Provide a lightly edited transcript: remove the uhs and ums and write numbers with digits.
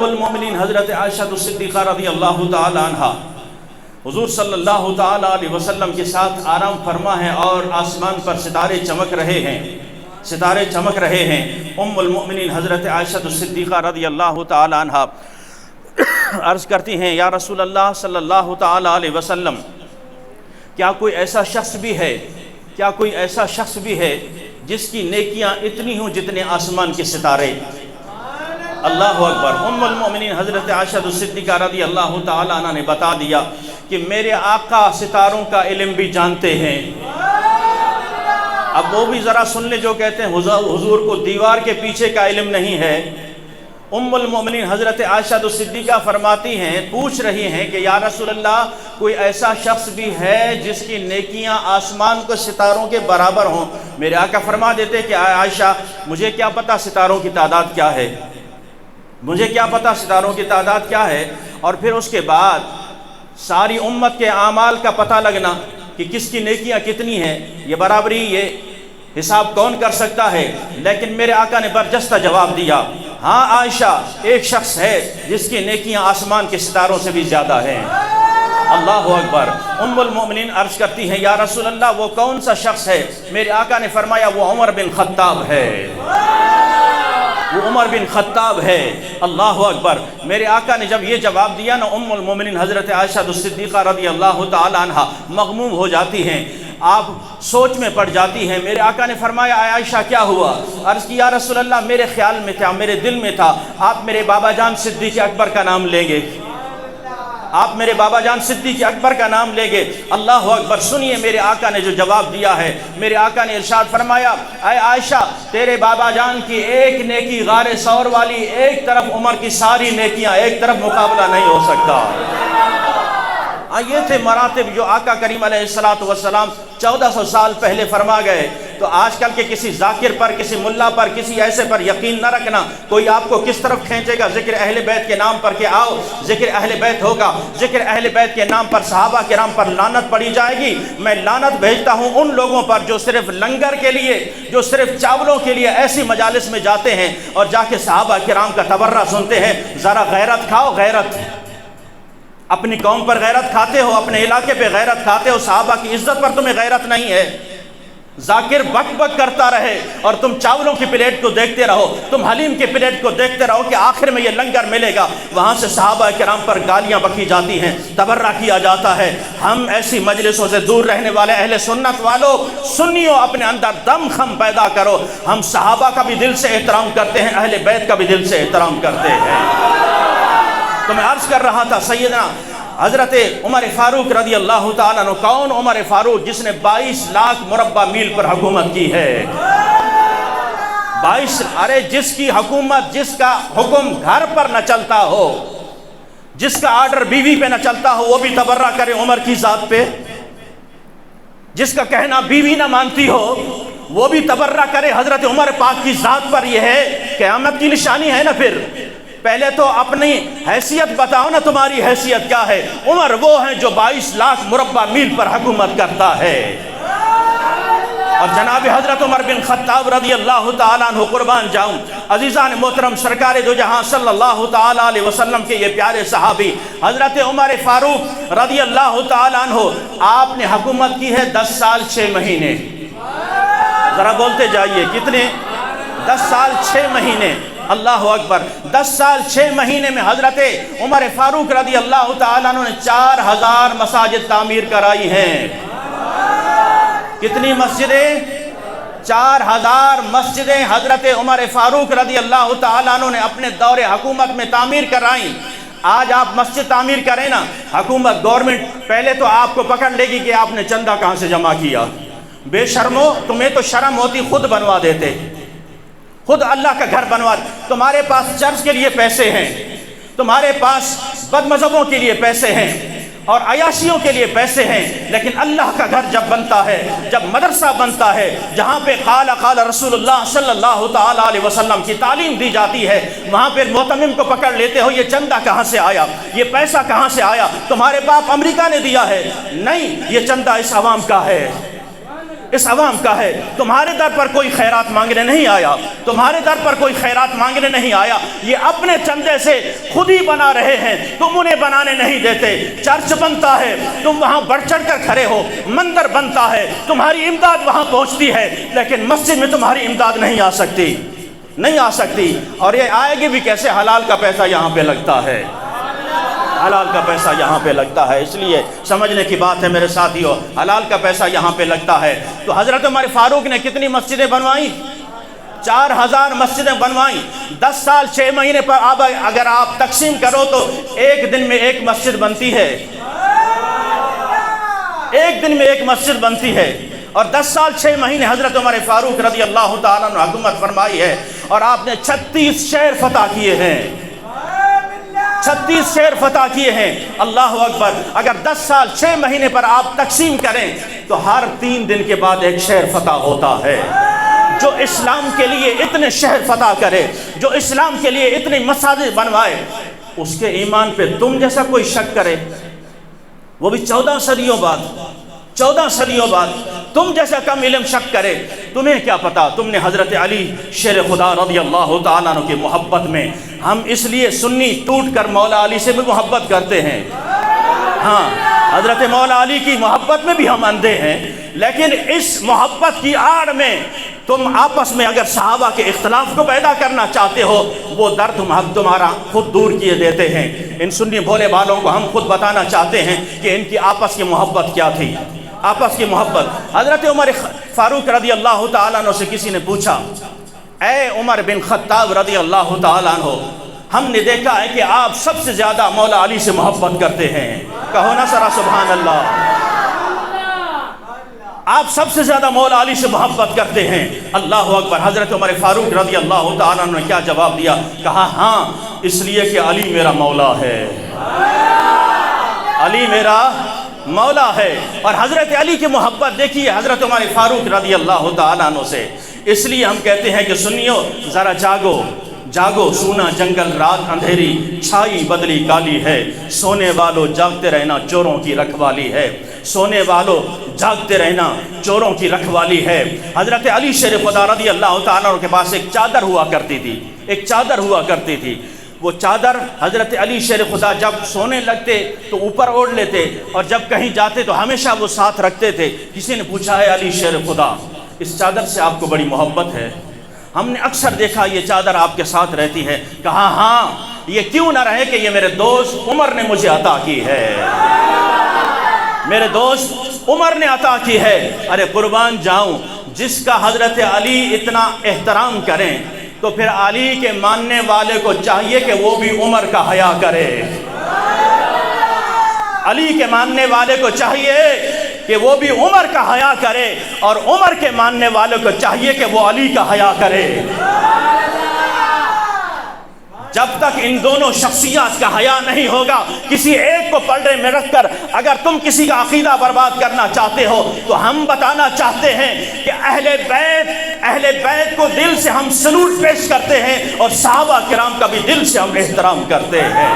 المومنین حضرت عائشہ صدیقہ رضی اللہ تعالی عنہ حضور صلی اللہ تعالی علیہ وسلم کے ساتھ آرام فرما ہے اور آسمان پر ستارے چمک رہے ہیں ام المؤمنین حضرت عائشہ صدیقہ رضی اللہ تعالی عنہ عرض کرتی ہیں، یا رسول اللہ صلی اللہ تعالی علیہ وسلم، کیا کوئی ایسا شخص بھی ہے جس کی نیکیاں اتنی ہوں جتنے آسمان کے ستارے؟ اللہ اکبر۔ ام المؤمنین حضرت عائشہ صدیقہ رضی اللہ تعالی عنہ نے بتا دیا کہ میرے آقا ستاروں کا علم بھی جانتے ہیں۔ اب وہ بھی ذرا سن لے جو کہتے ہیں حضور کو دیوار کے پیچھے کا علم نہیں ہے۔ ام المؤمنین حضرت عائشہ صدیقہ فرماتی ہیں، پوچھ رہی ہیں کہ یا رسول اللہ، کوئی ایسا شخص بھی ہے جس کی نیکیاں آسمان کو ستاروں کے برابر ہوں؟ میرے آقا فرما دیتے کہ عائشہ، مجھے کیا پتا ستاروں کی تعداد کیا ہے، اور پھر اس کے بعد ساری امت کے اعمال کا پتہ لگنا کہ کس کی نیکیاں کتنی ہیں، یہ برابری، یہ حساب کون کر سکتا ہے؟ لیکن میرے آقا نے برجستہ جواب دیا، ہاں عائشہ، ایک شخص ہے جس کی نیکیاں آسمان کے ستاروں سے بھی زیادہ ہیں۔ اللہ اکبر۔ ام المؤمنین عرض کرتی ہیں، یا رسول اللہ، وہ کون سا شخص ہے؟ میرے آقا نے فرمایا، وہ عمر بن خطاب ہے۔ اللہ اکبر۔ میرے آقا نے جب یہ جواب دیا نا، ام المؤمنین حضرت عائشہ صدیقہ رضی اللہ تعالی عنہ مغموم ہو جاتی ہیں، آپ سوچ میں پڑ جاتی ہیں۔ میرے آقا نے فرمایا، عائشہ کیا ہوا؟ عرض کی، یا رسول اللہ، میرے خیال میں تھا، میرے دل میں تھا، آپ میرے بابا جان صدیق اکبر کا نام لیں گے، اللہ اکبر۔ سنیے میرے آقا نے جو جواب دیا ہے، میرے آقا نے ارشاد فرمایا، اے عائشہ، تیرے بابا جان کی ایک نیکی غار ثور والی، ایک طرف عمر کی ساری نیکیاں، ایک طرف مقابلہ نہیں ہو سکتا۔ یہ تھے مراتب جو آقا کریم علیہ السلام 1400 سال پہلے فرما گئے۔ تو آج کل کے کسی ذاکر پر، کسی ملا پر، کسی ایسے پر یقین نہ رکھنا۔ کوئی آپ کو کس طرف کھینچے گا ذکر اہل بیت کے نام پر کہ آؤ ذکر اہل بیت ہوگا، ذکر اہل بیت کے نام پر صحابہ کرام پر لعنت پڑی جائے گی۔ میں لعنت بھیجتا ہوں ان لوگوں پر جو صرف لنگر کے لیے، جو صرف چاولوں کے لیے ایسی مجالس میں جاتے ہیں اور جا کے صحابہ کرام کا تبرہ سنتے ہیں۔ ذرا غیرت کھاؤ، غیرت۔ اپنی قوم پر غیرت کھاتے ہو، اپنے علاقے پہ غیرت کھاتے ہو، صحابہ کی عزت پر تمہیں غیرت نہیں ہے۔ ذاکر بک بک کرتا رہے اور تم چاولوں کی پلیٹ کو دیکھتے رہو، تم حلیم کی پلیٹ کو دیکھتے رہو کہ آخر میں یہ لنگر ملے گا۔ وہاں سے صحابہ کرام پر گالیاں بکی جاتی ہیں، تبرہ کیا جاتا ہے۔ ہم ایسی مجلسوں سے دور رہنے والے اہل سنت والوں، سنیوں، اپنے اندر دم خم پیدا کرو۔ ہم صحابہ کا بھی دل سے احترام کرتے ہیں، اہل بیت کا بھی دل سے احترام کرتے ہیں۔ تو میں عرض کر رہا تھا، سیدنا حضرت عمر فاروق رضی اللہ تعالیٰ عنہ، کون عمر فاروق جس نے 22 لاکھ مربع میل پر حکومت کی ہے؟ 22، ارے جس کی حکومت، جس کا حکم گھر پر نہ چلتا ہو، جس کا آرڈر بیوی پہ نہ چلتا ہو، وہ بھی تبرہ کرے عمر کی ذات پہ۔ جس کا کہنا بیوی نہ مانتی ہو، وہ بھی تبرہ کرے حضرت عمر پاک کی ذات پر۔ یہ ہے قیامت کی نشانی ہے نا۔ پھر پہلے تو اپنی حیثیت بتاؤ نا، تمہاری حیثیت کیا ہے؟ عمر وہ ہیں جو 22 لاکھ مربع میل پر حکومت کرتا ہے۔ اور جناب حضرت عمر بن خطاب رضی اللہ تعالیٰ عنہ، قربان جاؤں، عزیزان محترم، سرکار دو جہاں صلی اللہ تعالیٰ علیہ وسلم کے یہ پیارے صحابی حضرت عمر فاروق رضی اللہ تعالیٰ عنہ، آپ نے حکومت کی ہے 10 سال 6 مہینے۔ ذرا بولتے جائیے، کتنے؟ 10 سال 6 مہینے۔ اللہ اکبر۔ 10 سال 6 مہینے میں حضرت عمر فاروق رضی اللہ تعالیٰ عنہ نے 4000 مساجد تعمیر کرائی ہیں۔ کتنی مسجدیں؟ 4000 مسجدیں حضرت عمر فاروق رضی اللہ تعالیٰ عنہ نے اپنے دور حکومت میں تعمیر کرائیں۔ آج آپ مسجد تعمیر کریں نا، حکومت، گورنمنٹ پہلے تو آپ کو پکڑ لے گی کہ آپ نے چندہ کہاں سے جمع کیا۔ بے شرمو، تمہیں تو شرم ہوتی، خود بنوا دیتے، خود اللہ کا گھر بنوا۔ تمہارے پاس چرچ کے لیے پیسے ہیں، تمہارے پاس بد مذہبوں کے لیے پیسے ہیں اور عیاشیوں کے لیے پیسے ہیں، لیکن اللہ کا گھر جب بنتا ہے، جب مدرسہ بنتا ہے، جہاں پہ قال رسول اللہ صلی اللہ تعالیٰ علیہ وسلم کی تعلیم دی جاتی ہے، وہاں پہ معتمم کو پکڑ لیتے ہو، یہ چندہ کہاں سے آیا، یہ پیسہ کہاں سے آیا؟ تمہارے باپ امریکہ نے دیا ہے؟ نہیں، یہ چندہ اس عوام کا ہے۔ اس عوام کا ہے۔ تمہارے در پر کوئی خیرات مانگنے نہیں آیا، تمہارے در پر کوئی خیرات مانگنے نہیں آیا، یہ اپنے چندے سے خود ہی بنا رہے ہیں، تم انہیں بنانے نہیں دیتے۔ چرچ بنتا ہے، تم وہاں بڑھ چڑھ کر کھڑے ہو، مندر بنتا ہے، تمہاری امداد وہاں پہنچتی ہے، لیکن مسجد میں تمہاری امداد نہیں آ سکتی، نہیں آ سکتی۔ اور یہ آئے گی بھی کیسے؟ حلال کا پیسہ یہاں پہ لگتا ہے، حلال کا پیسہ یہاں پہ لگتا ہے۔ اس لیے سمجھنے کی بات ہے میرے ساتھیو، حلال کا پیسہ یہاں پہ لگتا ہے۔ تو حضرت عمر فاروق نے کتنی مسجدیں بنوائیں؟ 4000 مسجدیں بنوائیں۔ 10 سال 6 مہینے پر اگر آپ تقسیم کرو تو ایک دن میں ایک مسجد بنتی ہے، ایک دن میں ایک مسجد بنتی ہے۔ اور 10 سال 6 مہینے حضرت عمر فاروق رضی اللہ تعالیٰ عنہ حکومت فرمائی ہے، اور آپ نے 36 شہر فتح کیے ہیں، 36 شہر فتح کیے ہیں۔ اللہ اکبر! اگر 10 سال 6 مہینے پر آپ تقسیم کریں تو ہر 3 دن کے بعد ایک شہر فتح ہوتا ہے۔ جو اسلام کے لیے اتنے شہر فتح کرے، جو اسلام کے لیے اتنی مساجد بنوائے، اس کے ایمان پہ تم جیسا کوئی شک کرے، وہ بھی 14 صدیوں بعد، 14 صدیوں بعد تم جیسا کم علم شک کرے، تمہیں کیا پتا؟ تم نے حضرت علی شیر خدا رضی اللہ تعالیٰ عنہ کی محبت میں، ہم اس لیے سنی ٹوٹ کر مولا علی سے بھی محبت کرتے ہیں، ہاں حضرت مولا علی کی محبت میں بھی ہم اندھے ہیں، لیکن اس محبت کی آڑ میں تم آپس میں اگر صحابہ کے اختلاف کو پیدا کرنا چاہتے ہو، وہ درد ہم تمہارا خود دور کیے دیتے ہیں۔ ان سنی بھولے والوں کو ہم خود بتانا چاہتے ہیں کہ ان کی آپس کی محبت کیا تھی، آپس کی محبت۔ حضرت عمر فاروق رضی اللہ تعالیٰ عنہ سے کسی نے پوچھا، اے عمر بن خطاب رضی اللہ تعالیٰ عنہ، ہم نے دیکھا ہے کہ آپ سب سے زیادہ مولا علی سے محبت کرتے ہیں، کہو نا ذرا سبحان اللہ، آپ سب سے زیادہ مولا علی سے محبت کرتے ہیں۔ اللہ اکبر! حضرت عمر فاروق رضی اللہ تعالیٰ عنہ نے کیا جواب دیا؟ کہا ہاں، اس لیے کہ علی میرا مولا ہے، علی میرا مولا ہے۔ اور حضرت علی کی محبت دیکھیے حضرت عمر فاروق رضی اللہ تعالیٰ عنہ سے۔ اس لیے ہم کہتے ہیں کہ سنیو ذرا جاگو، جاگو، سونا جنگل رات اندھیری، چھائی بدلی کالی ہے، سونے والو جاگتے رہنا چوروں کی رکھوالی ہے، سونے والو جاگتے رہنا چوروں کی رکھوالی ہے۔ حضرت علی شیر خدا رضی اللہ تعالیٰ عنہ کے پاس ایک چادر ہوا کرتی تھی، ایک چادر ہوا کرتی تھی۔ وہ چادر حضرت علی شیر خدا جب سونے لگتے تو اوپر اوڑھ لیتے، اور جب کہیں جاتے تو ہمیشہ وہ ساتھ رکھتے تھے۔ کسی نے پوچھا ہے علی شیر خدا، اس چادر سے آپ کو بڑی محبت ہے، ہم نے اکثر دیکھا یہ چادر آپ کے ساتھ رہتی ہے۔ کہا ہاں، یہ کیوں نہ رہے کہ یہ میرے دوست عمر نے مجھے عطا کی ہے، میرے دوست عمر نے عطا کی ہے۔ ارے قربان جاؤں، جس کا حضرت علی اتنا احترام کریں تو پھر علی کے ماننے والے کو چاہیے کہ وہ بھی عمر کا حیا کرے، علی کے ماننے والے کو چاہیے کہ وہ بھی عمر کا حیا کرے، اور عمر کے ماننے والوں کو چاہیے کہ وہ علی کا حیا کرے۔ جب تک ان دونوں شخصیات کا حیا نہیں ہوگا، کسی ایک کو پردے میں رکھ کر اگر تم کسی کا عقیدہ برباد کرنا چاہتے ہو، تو ہم بتانا چاہتے ہیں کہ اہل بیت کو دل سے ہم سلوٹ پیش کرتے ہیں، اور صحابہ کرام کا بھی دل سے ہم احترام کرتے ہیں۔